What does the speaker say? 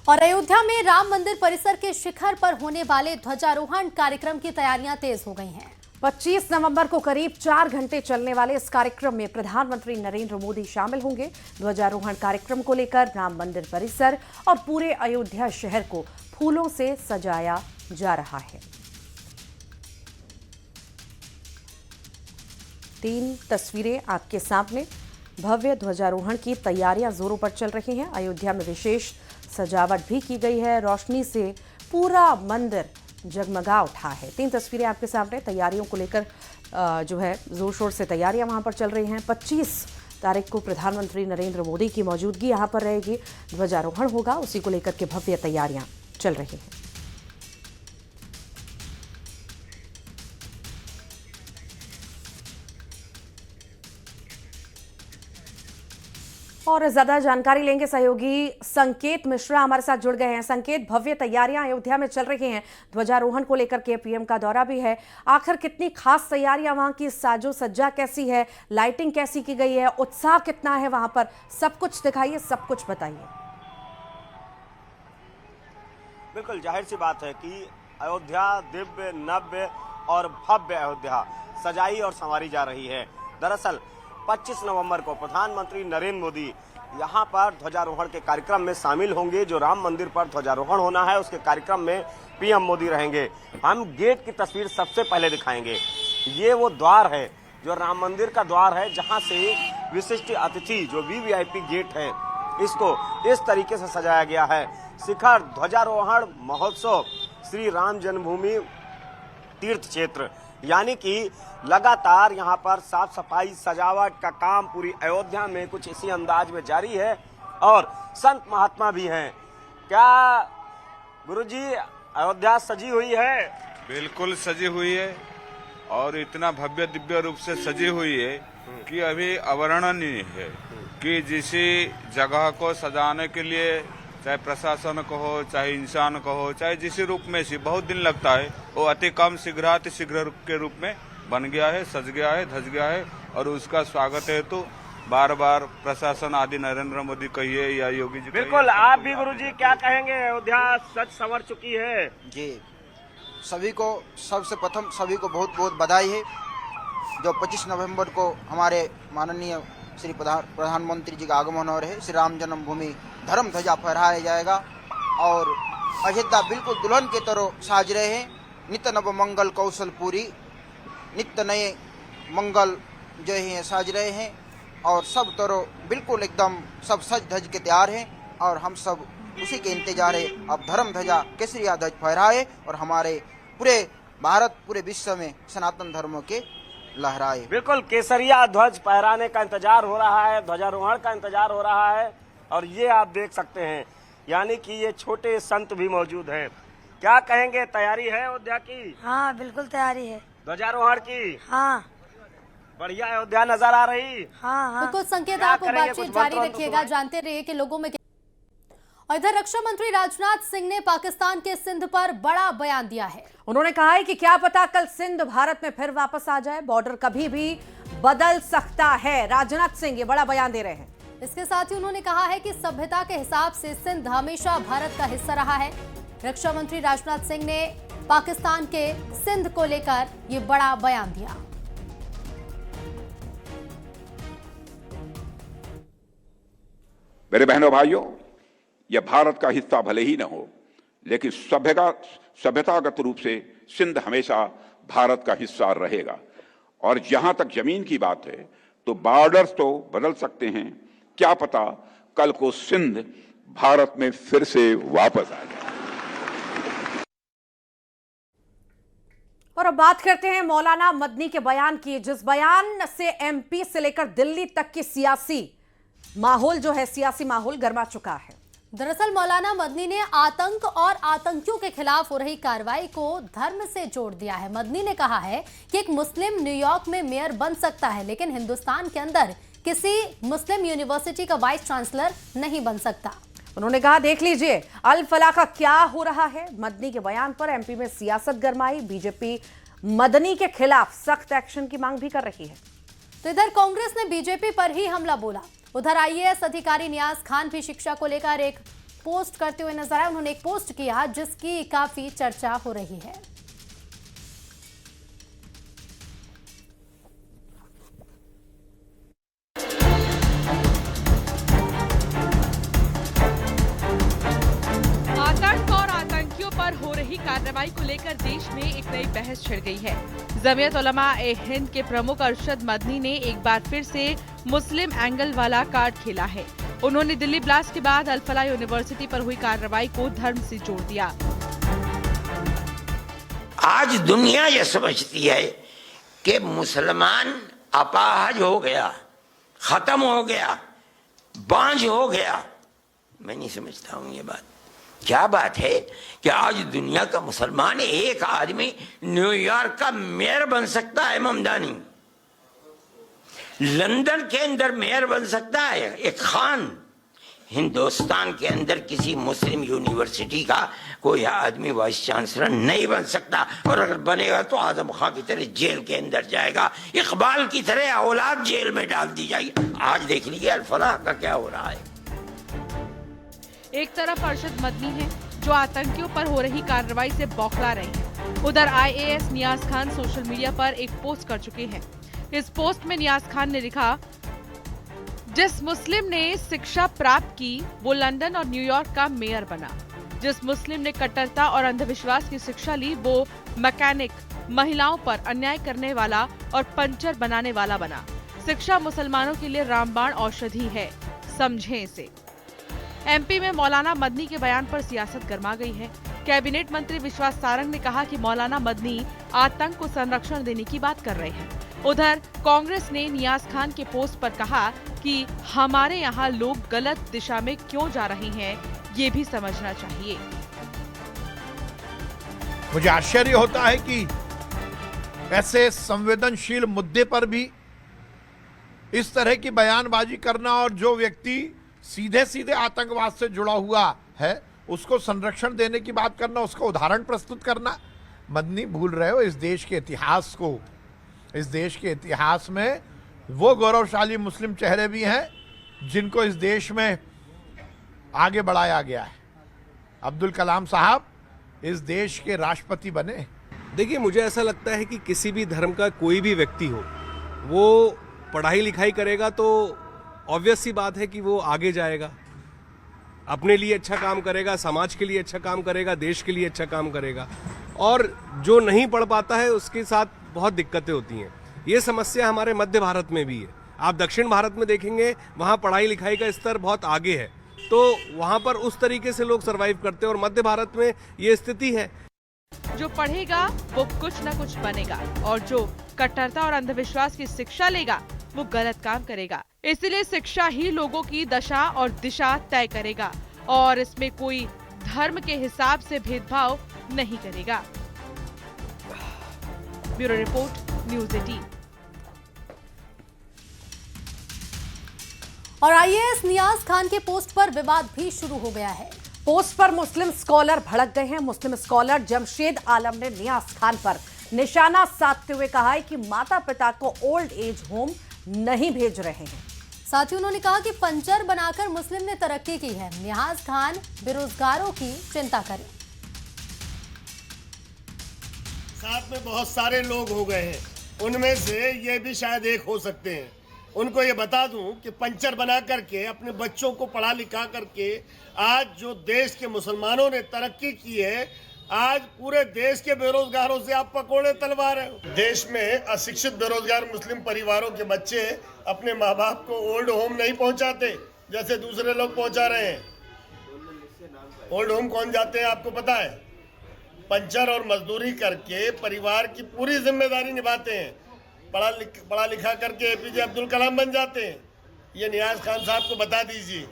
और अयोध्या में राम मंदिर परिसर के शिखर पर होने वाले ध्वजारोहण कार्यक्रम की तैयारियां तेज हो गई हैं। 25 नवंबर को करीब 4 घंटे चलने वाले इस कार्यक्रम में प्रधानमंत्री नरेंद्र मोदी शामिल होंगे। ध्वजारोहण कार्यक्रम को लेकर राम मंदिर परिसर और पूरे अयोध्या शहर को फूलों से सजाया जा रहा है। 3 तस्वीरें आपके सामने। भव्य ध्वजारोहण की तैयारियां जोरों पर चल रही हैं। अयोध्या में विशेष सजावट भी की गई है। रोशनी से पूरा मंदिर जगमगा उठा है। 3 तस्वीरें आपके सामने। तैयारियों को लेकर जो है जोर शोर से तैयारियां वहां पर चल रही हैं। 25 तारीख को प्रधानमंत्री नरेंद्र मोदी की मौजूदगी यहां पर रहेगी। ध्वजारोहण होगा, उसी को लेकर के भव्य तैयारियां चल रही हैं। और ज्यादा जानकारी लेंगे सहयोगी संकेत मिश्रा हमारे साथ जुड़ गए हैं। संकेत, भव्य तैयारियां अयोध्या में चल रही हैं, ध्वजारोहण को लेकर के पीएम का दौरा भी है। आखिर कितनी खास तैयारियां वहां की, साजो सज्जा कैसी है, लाइटिंग कैसी की गई है, उत्साह कितना है वहां पर, सब कुछ दिखाइए, सब कुछ बताइए। बिल्कुल जाहिर सी बात है कि अयोध्या दिव्य नव्य और भव्य अयोध्या सजाई और संवारी जा रही है। दरअसल 25 नवंबर को प्रधानमंत्री नरेंद्र मोदी यहां पर ध्वजारोहण के कार्यक्रम में शामिल होंगे। जो राम मंदिर पर ध्वजारोहण होना है उसके कार्यक्रम में पीएम मोदी रहेंगे। हम गेट की तस्वीर सबसे पहले दिखाएंगे। ये वो द्वार है जो राम मंदिर का द्वार है, जहां से विशिष्ट अतिथि जो वीवीआईपी गेट है इसको इस तरीके से सजाया गया है। शिखर ध्वजारोहण महोत्सव श्री राम जन्मभूमि तीर्थ क्षेत्र, यानी कि लगातार यहाँ पर साफ सफाई सजावट का काम पूरी अयोध्या में कुछ इसी अंदाज में जारी है। और संत महात्मा भी हैं। क्या गुरुजी अयोध्या सजी हुई है? बिल्कुल सजी हुई है और इतना भव्य दिव्य रूप से सजी हुई है कि अभी अवर्णनीय है कि जिस जगह को सजाने के लिए चाहे प्रशासन को हो, चाहे इंसान को हो, चाहे जिस रूप में से बहुत दिन लगता है, वो अति कम शीघ्र के रूप में बन गया है, सज गया है, धज गया है। और उसका स्वागत है तो बार बार प्रशासन आदि नरेंद्र मोदी कहिए या योगी जी। बिल्कुल, आप भी गुरुजी क्या कहेंगे? अयोध्या सज संवर चुकी है जी। सभी को सबसे प्रथम सभी को बहुत बहुत बधाई है। जो 25 नवंबर को हमारे माननीय श्री प्रधानमंत्री जी का आगमन हो रहे हैं। श्री राम जन्मभूमि धर्म ध्वजा फहराया जाएगा और अयोध्या बिल्कुल दुल्हन के तरह साज रहे हैं। नित्य नव मंगल कौशल पूरी, नित्य नए मंगल जो है साज रहे हैं और सब तरह बिल्कुल एकदम सब सज धज के तैयार हैं। और हम सब उसी के इंतजार है। अब धर्म ध्वजा केसरिया ध्वज फहराए और हमारे पूरे भारत पूरे विश्व में सनातन धर्म के लहराए। बिल्कुल, केसरिया ध्वज फहराने का इंतजार हो रहा है, ध्वजारोहण का इंतजार हो रहा है। और ये आप देख सकते हैं, यानी कि ये छोटे संत भी मौजूद हैं। क्या कहेंगे, तैयारी है अयोध्या की? हाँ बिल्कुल तैयारी है। ध्वजारोहण की? हाँ बढ़िया अयोध्या नजर आ रही। हाँ। तो कुछ संकेत आप बातचीत जारी रखिएगा, जानते रहिए कि लोगों में। और इधर रक्षा मंत्री राजनाथ सिंह ने पाकिस्तान के सिंध पर बड़ा बयान दिया है। उन्होंने कहा है कि क्या पता कल सिंध भारत में फिर वापस आ जाए, बॉर्डर कभी भी बदल सकता है। राजनाथ सिंह ये बड़ा बयान दे रहे हैं। इसके साथ ही उन्होंने कहा है कि सभ्यता के हिसाब से सिंध हमेशा भारत का हिस्सा रहा है। रक्षा मंत्री राजनाथ सिंह ने पाकिस्तान के सिंध को लेकर ये बड़ा बयान दिया। मेरे बहनों भाइयों, यह भारत का हिस्सा भले ही न हो, लेकिन सभ्यतागत रूप से सिंध हमेशा भारत का हिस्सा रहेगा। और जहां तक जमीन की बात है तो बॉर्डर्स तो बदल सकते हैं, क्या पता कल को सिंध भारत में फिर से वापस आ जाए। और अब बात करते हैं मौलाना मदनी के बयान की, जिस बयान से एमपी से लेकर दिल्ली तक की सियासी माहौल जो है, सियासी माहौल गर्मा चुका है। दरअसल मौलाना मदनी ने आतंक और आतंकियों के खिलाफ हो रही कार्रवाई को धर्म से जोड़ दिया है। मदनी ने कहा है कि एक मुस्लिम न्यूयॉर्क में मेयर बन सकता है, लेकिन हिंदुस्तान के अंदर किसी मुस्लिम यूनिवर्सिटी का वाइस चांसलर नहीं बन सकता। उन्होंने कहा, देख लीजिए अल फलाह का क्या हो रहा है। मदनी के बयान पर एमपी में सियासत गरमाई। बीजेपी मदनी के खिलाफ सख्त एक्शन की मांग भी कर रही है। तो इधर कांग्रेस ने बीजेपी पर ही हमला बोला। उधर आईएएस अधिकारी नियाज खान भी शिक्षा को लेकर एक पोस्ट करते हुए नजर आए। उन्होंने एक पोस्ट किया जिसकी काफी चर्चा हो रही है। आतंक और आतंकियों पर हो रही कार्रवाई को लेकर देश में एक नई बहस छिड़ गई है। जमीयत उलमा-ए-हिंद के प्रमुख अरशद मदनी ने एक बार फिर से मुस्लिम एंगल वाला कार्ड खेला है। उन्होंने दिल्ली ब्लास्ट के बाद अल-फलाह यूनिवर्सिटी पर हुई कार्रवाई को धर्म से जोड़ दिया। आज दुनिया ये समझती है कि मुसलमान अपाहज हो गया, खत्म हो गया, बांझ हो गया। मैं नहीं समझता हूँ ये बात। क्या बात है कि आज दुनिया का मुसलमान एक आदमी न्यूयॉर्क का मेयर बन सकता है, ममदानी लंदन के अंदर मेयर बन सकता है, एक खान हिंदुस्तान के अंदर किसी मुस्लिम यूनिवर्सिटी का कोई आदमी वाइस चांसलर नहीं बन सकता, और अगर बनेगा तो आजम खां की तरह जेल के अंदर जाएगा, इकबाल की तरह औलाद जेल में डाल दी जाएगी। आज देख लीजिए अल-फलाह का क्या हो रहा है। एक तरफ अरशद मदनी है जो आतंकियों पर हो रही कार्रवाई से बौखला रहे हैं, उधर IAS नियाज खान सोशल मीडिया पर एक पोस्ट कर चुके हैं। इस पोस्ट में नियाज खान ने लिखा, जिस मुस्लिम ने शिक्षा प्राप्त की वो लंदन और न्यूयॉर्क का मेयर बना। जिस मुस्लिम ने कट्टरता और अंधविश्वास की शिक्षा ली वो मैकेनिक, महिलाओं पर अन्याय करने वाला और पंचर बनाने वाला बना। शिक्षा मुसलमानों के लिए रामबाण औषधि है, समझें इसे। MP में मौलाना मदनी के बयान पर सियासत गर्मा गई है। कैबिनेट मंत्री विश्वास सारंग ने कहा कि मौलाना मदनी आतंक को संरक्षण देने की बात कर रहे हैं। उधर कांग्रेस ने नियाज खान के पोस्ट पर कहा कि हमारे यहाँ लोग गलत दिशा में क्यों जा रहे हैं, ये भी समझना चाहिए। मुझे आश्चर्य होता है कि ऐसे संवेदनशील मुद्दे पर भी इस तरह की बयानबाजी करना, और जो व्यक्ति सीधे सीधे आतंकवाद से जुड़ा हुआ है उसको संरक्षण देने की बात करना, उसका उदाहरण प्रस्तुत करना। मदनी भूल रहे हो इस देश के इतिहास को। इस देश के इतिहास में वो गौरवशाली मुस्लिम चेहरे भी हैं जिनको इस देश में आगे बढ़ाया गया है। अब्दुल कलाम साहब इस देश के राष्ट्रपति बने। देखिए, मुझे ऐसा लगता है कि किसी भी धर्म का कोई भी व्यक्ति हो, वो पढ़ाई लिखाई करेगा तो ऑब्वियस सी बात है कि वो आगे जाएगा, अपने लिए अच्छा काम करेगा, समाज के लिए अच्छा काम करेगा, देश के लिए अच्छा काम करेगा। और जो नहीं पढ़ पाता है उसके साथ बहुत दिक्कतें होती हैं। ये समस्या हमारे मध्य भारत में भी है। आप दक्षिण भारत में देखेंगे, वहाँ पढ़ाई लिखाई का स्तर बहुत आगे है, तो वहाँ पर उस तरीके से लोग सर्वाइव करते हैं, और मध्य भारत में ये स्थिति है। जो पढ़ेगा वो कुछ न कुछ बनेगा, और जो कट्टरता और अंधविश्वास की शिक्षा लेगा वो गलत काम करेगा। इसलिए शिक्षा ही लोगों की दशा और दिशा तय करेगा, और इसमें कोई धर्म के हिसाब से भेदभाव नहीं करेगा। Bureau report, news 18। और IAS नियाज खान के पोस्ट पर विवाद भी शुरू हो गया है। पोस्ट पर मुस्लिम स्कॉलर भड़क गए हैं। मुस्लिम स्कॉलर जमशेद आलम ने नियाज खान पर निशाना साधते हुए कहा है कि माता पिता को ओल्ड एज होम नहीं भेज रहे हैं। साथ ही उन्होंने कहा कि पंचर बनाकर मुस्लिम ने तरक्की की है। नियाज खान बेरोजगारों की चिंता करें। साथ में बहुत सारे लोग हो गए हैं, उनमें से ये भी शायद एक हो सकते हैं। उनको ये बता दूं कि पंचर बना करके अपने बच्चों को पढ़ा लिखा करके आज जो देश के मुसलमानों ने तरक्की की है, आज पूरे देश के बेरोजगारों से आप पकोड़े तलवा रहे हो। देश में अशिक्षित बेरोजगार मुस्लिम परिवारों के बच्चे अपने माँ बाप को ओल्ड होम नहीं पहुंचाते जैसे दूसरे लोग पहुंचा रहे हैं। ओल्ड होम कौन जाते हैं आपको पता है? पंचर और मजदूरी करके परिवार की पूरी जिम्मेदारी निभाते हैं। पढ़ा लिखा करके APJ अब्दुल कलाम बन जाते हैं। ये नियाज खान साहब को बता दीजिए।